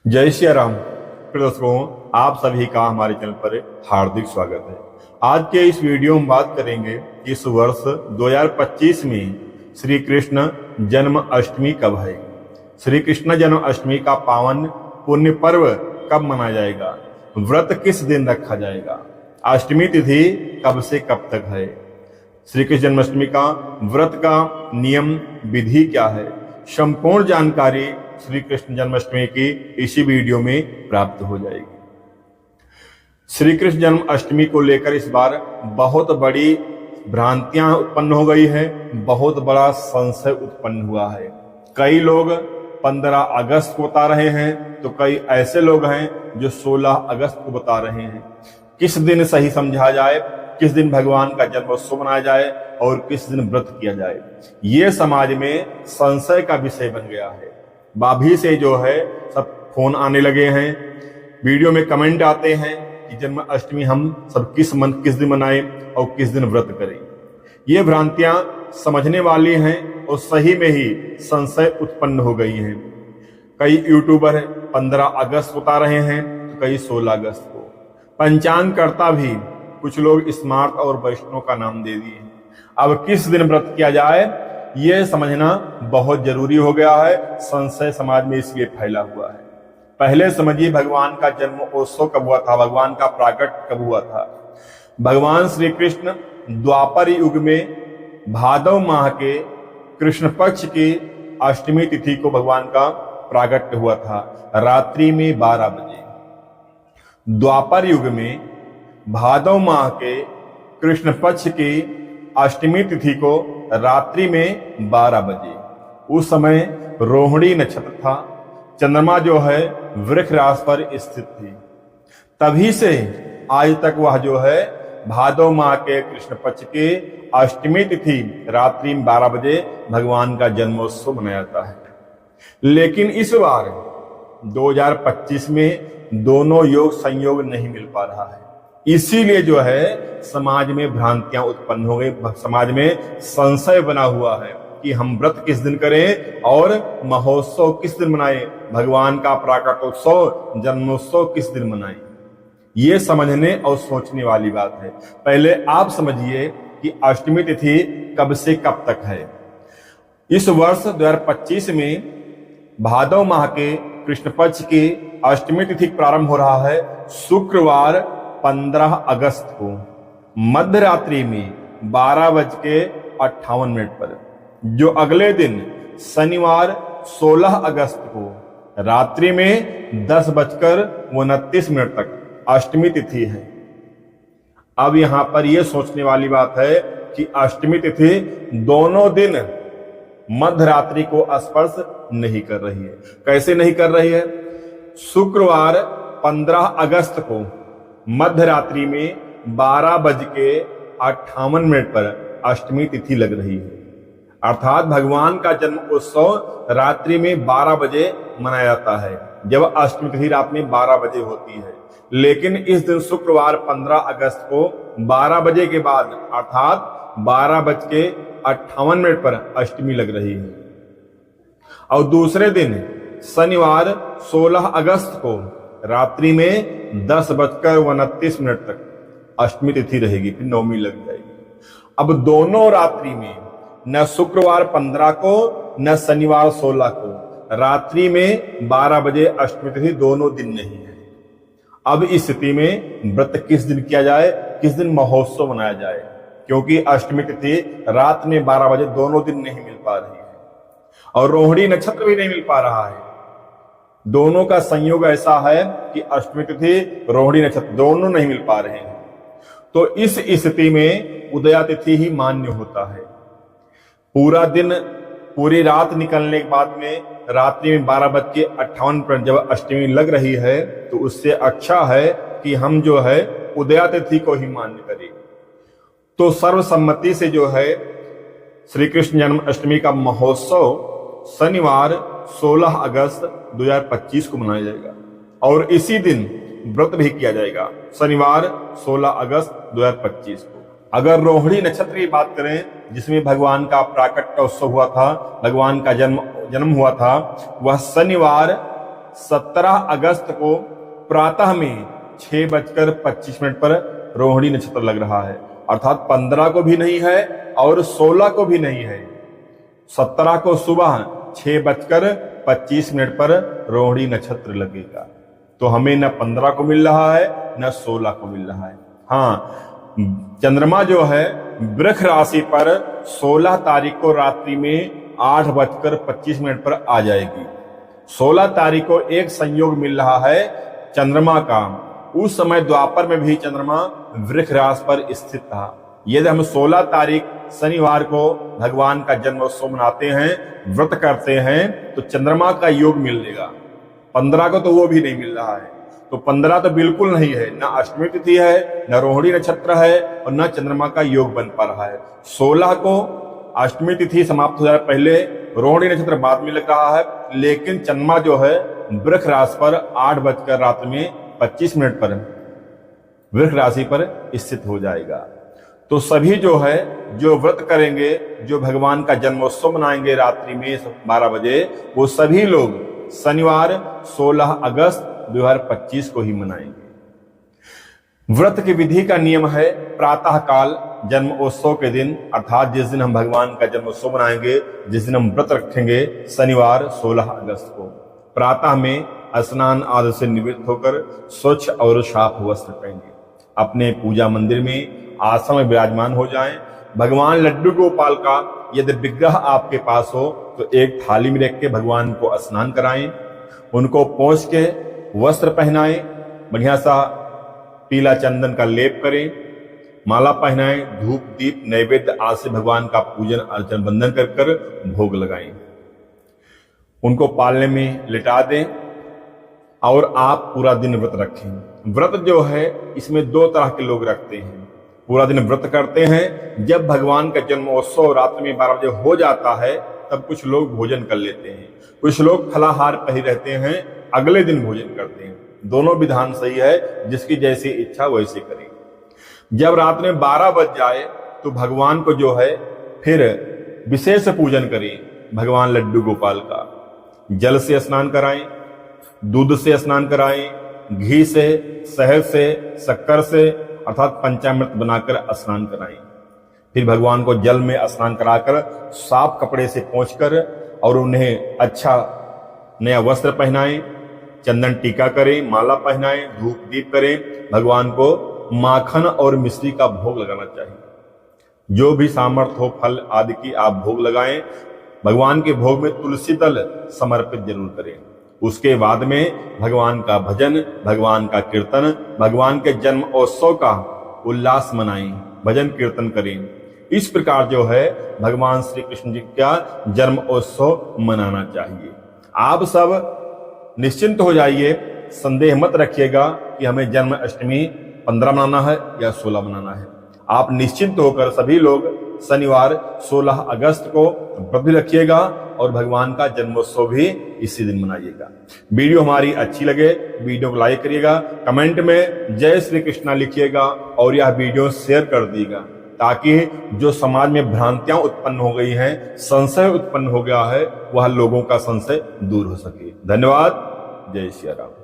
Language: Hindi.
जय श्री राम। प्रिय दर्शकों, आप सभी का हमारे चैनल पर हार्दिक स्वागत है। आज के इस वीडियो में बात करेंगे कि इस वर्ष 2025 में श्री कृष्ण जन्म अष्टमी कब है। श्री कृष्ण जन्म अष्टमी का पावन पुण्य पर्व कब मनाया जाएगा, व्रत किस दिन रखा जाएगा, अष्टमी तिथि कब से कब तक है, श्री कृष्ण जन्माष्टमी का व्रत का नियम विधि क्या है, संपूर्ण जानकारी श्री कृष्ण जन्माष्टमी की इसी वीडियो में प्राप्त हो जाएगी। श्री कृष्ण जन्म अष्टमी को लेकर इस बार बहुत बड़ी भ्रांतियां उत्पन्न हो गई है, बहुत बड़ा संशय उत्पन्न हुआ है। कई लोग 15 अगस्त को बता रहे हैं, तो कई ऐसे लोग हैं जो 16 अगस्त को बता रहे हैं। किस दिन सही समझा जाए, किस दिन भगवान का जन्मोत्सव मनाया जाए और किस दिन व्रत किया जाए, ये समाज में संशय का विषय बन गया है। भाभी से जो है सब फोन आने लगे हैं, वीडियो में कमेंट आते हैं कि जन्म अष्टमी हम सब किस दिन मनाएं और किस दिन व्रत करें। ये भ्रांतियां समझने वाली हैं और सही में ही संशय उत्पन्न हो गई हैं। कई यूट्यूबर 15 अगस्त बता रहे हैं, तो कई 16 अगस्त को। पंचांगकर्ता भी कुछ लोग स्मार्ट और वैष्णव का नाम दे दिए। अब किस दिन व्रत किया जाए ये समझना बहुत जरूरी हो गया है। संशय समाज में इसलिए फैला हुआ है। पहले समझिए भगवान का जन्मोत्सव कब हुआ था, भगवान का प्राकट कब हुआ था। भगवान श्री कृष्ण द्वापर युग में भादव माह के कृष्ण पक्ष की अष्टमी तिथि को भगवान का प्राकट हुआ था, रात्रि में 12 बजे। द्वापर युग में भादव माह के कृष्ण पक्ष की अष्टमी तिथि को रात्रि में 12 बजे, उस समय रोहिणी नक्षत्र था, चंद्रमा जो है वृष राशि पर स्थित थी। तभी से आज तक वह जो है भादव माह के कृष्ण पक्ष के अष्टमी तिथि रात्रि में 12 बजे भगवान का जन्मोत्सव मनाया जाता है। लेकिन इस बार 2025 में दोनों योग संयोग नहीं मिल पा रहा है। इसीलिए जो है समाज में भ्रांतियां उत्पन्न हो गई, समाज में संशय बना हुआ है कि हम व्रत किस दिन करें और महोत्सव किस दिन मनाएं, भगवान का प्राकटोत्सव जन्मोत्सव किस दिन मनाएं। ये समझने और सोचने वाली बात है। पहले आप समझिए कि अष्टमी तिथि कब से कब तक है। इस वर्ष 2025 में भादव माह के कृष्ण पक्ष की अष्टमी तिथि प्रारंभ हो रहा है शुक्रवार 15 अगस्त को मध्य रात्रि में 12:58 पर, जो अगले दिन शनिवार 16 अगस्त को रात्रि में 10:29 तक अष्टमी तिथि है। अब यहां पर यह सोचने वाली बात है कि अष्टमी तिथि दोनों दिन मध्य रात्रि को स्पर्श नहीं कर रही है। कैसे नहीं कर रही है? शुक्रवार 15 अगस्त को मध्य रात्रि में 12:58 पर अष्टमी तिथि लग रही है। अर्थात भगवान का जन्म उत्सव रात्रि में 12 बजे मनाया जाता है, जब अष्टमी तिथि रात में 12 बजे होती है। लेकिन इस दिन शुक्रवार 15 अगस्त को 12 बजे के बाद अर्थात 12:58 पर अष्टमी लग रही है। और दूसरे दिन शनिवार 16 अगस्त को रात्रि में 10:29 तक अष्टमी तिथि रहेगी, फिर नवमी लग जाएगी। अब दोनों रात्रि में न शुक्रवार 15 को न शनिवार 16 को रात्रि में 12 बजे अष्टमी तिथि दोनों दिन नहीं है। अब इस स्थिति में व्रत किस दिन किया जाए, किस दिन महोत्सव मनाया जाए, क्योंकि अष्टमी तिथि रात में 12 बजे दोनों दिन नहीं मिल पा रही है और रोहिणी नक्षत्र भी नहीं मिल पा रहा है। दोनों का संयोग ऐसा है कि अष्टमी तिथि रोहिणी नक्षत्र दोनों नहीं मिल पा रहे हैं। तो इस स्थिति में उदया तिथि ही मान्य होता है। पूरा दिन पूरी रात निकलने के बाद में रात्रि में 12:58 पर जब अष्टमी लग रही है, तो उससे अच्छा है कि हम जो है उदया तिथि को ही मान्य करें। तो सर्वसम्मति से जो है श्री कृष्ण जन्म अष्टमी का महोत्सव शनिवार 16 अगस्त 2025 को मनाया जाएगा और इसी दिन व्रत भी किया जाएगा, शनिवार 16 अगस्त 2025 को। अगर रोहिणी नक्षत्र की बात करें, जिसमें भगवान का प्राकट का उत्सव हुआ था, भगवान का जन्म हुआ था, वह शनिवार 17 अगस्त को प्रातः में 6:25 पर रोहिणी नक्षत्र लग रहा है, अर्थात 15 को भी नहीं है और 16 को भी नहीं है। 17 को सुबह 6:25 पर रोहिणी नक्षत्र लगेगा। तो हमें न 15 को मिल रहा है न 16 को मिल रहा है। हाँ, चंद्रमा जो है वृष राशि पर 16 तारीख को रात्रि में 8:25 पर आ जाएगी। 16 तारीख को एक संयोग मिल रहा है चंद्रमा का। उस समय द्वापर में भी चंद्रमा वृष राशि पर स्थित था। यदि हम 16 तारीख शनिवार को भगवान का जन्मोत्सव मनाते हैं, व्रत करते हैं, तो चंद्रमा का योग मिलेगा। 15 को तो वो भी नहीं मिल रहा है। तो 15 तो बिल्कुल नहीं है, न अष्टमी तिथि है, न रोहिणी नक्षत्र है और न चंद्रमा का योग बन पा रहा है। 16 को अष्टमी तिथि समाप्त हो जाए पहले, रोहिणी नक्षत्र बाद में लग रहा है, लेकिन चंद्रमा जो है वृष राशि पर 8:25 पर वृष राशि पर स्थित हो जाएगा। तो सभी जो है जो व्रत करेंगे, जो भगवान का जन्मोत्सव मनाएंगे रात्रि में 12 बजे, वो सभी लोग शनिवार 16 अगस्त 2025 को ही मनाएंगे। व्रत की विधि का नियम है प्रातः काल जन्मोत्सव के दिन, अर्थात जिस दिन हम भगवान का जन्मोत्सव मनाएंगे, जिस दिन हम व्रत रखेंगे, शनिवार 16 अगस्त को प्रातः में स्नान आदि से निवृत्त होकर स्वच्छ और साफ वस्त्र पहने अपने पूजा मंदिर में आसन में विराजमान हो जाएं। भगवान लड्डू गोपाल का यदि विग्रह आपके पास हो तो एक थाली में रख के भगवान को स्नान कराएं, उनको पोंछ के वस्त्र पहनाएं, बढ़िया सा पीला चंदन का लेप करें, माला पहनाएं, धूप दीप नैवेद्य आदि से भगवान का पूजन अर्चन वंदन कर कर भोग लगाएं, उनको पालने में लिटा दें और आप पूरा दिन व्रत रखें। व्रत जो है इसमें 2 तरह के लोग रखते हैं। पूरा दिन व्रत करते हैं, जब भगवान का जन्मोत्सव रात्रि में 12 बजे हो जाता है तब कुछ लोग भोजन कर लेते हैं, कुछ लोग फलाहार पर ही रहते हैं, अगले दिन भोजन करते हैं। दोनों विधान सही है, जिसकी जैसी इच्छा वैसे करें। जब रात में 12 बज जाए तो भगवान को जो है फिर विशेष पूजन करें। भगवान लड्डू गोपाल का जल से स्नान कराएं, दूध से स्नान कराएं, घी से, शहद से, शक्कर से अर्थात पंचामृत बनाकर स्नान कराएं। फिर भगवान को जल में स्नान कराकर साफ कपड़े से पोंछकर और उन्हें अच्छा नया वस्त्र पहनाएं, चंदन टीका करें, माला पहनाएं, धूप दीप करें। भगवान को माखन और मिश्री का भोग लगाना चाहिए। जो भी सामर्थ्य हो फल आदि की आप भोग लगाएं। भगवान के भोग में तुलसी दल समर्पित जरूर करें। उसके बाद में भगवान का भजन, भगवान का कीर्तन, भगवान के जन्म उत्सव का उल्लास मनाएं, भजन कीर्तन करें। इस प्रकार जो है भगवान श्री कृष्ण जी का जन्म उत्सव मनाना चाहिए। आप सब निश्चिंत हो जाइए, संदेह मत रखिएगा कि हमें जन्माष्टमी 15 मनाना है या 16 मनाना है। आप निश्चिंत होकर सभी लोग शनिवार 16 अगस्त को व्रत भी रखिएगा और भगवान का जन्मोत्सव भी इसी दिन मनाइएगा। वीडियो हमारी अच्छी लगे वीडियो को लाइक करिएगा, कमेंट में जय श्री कृष्णा लिखिएगा और यह वीडियो शेयर कर दीजिएगा, ताकि जो समाज में भ्रांतियां उत्पन्न हो गई हैं, संशय उत्पन्न हो गया है, वह लोगों का संशय दूर हो सके। धन्यवाद। जय श्री राम।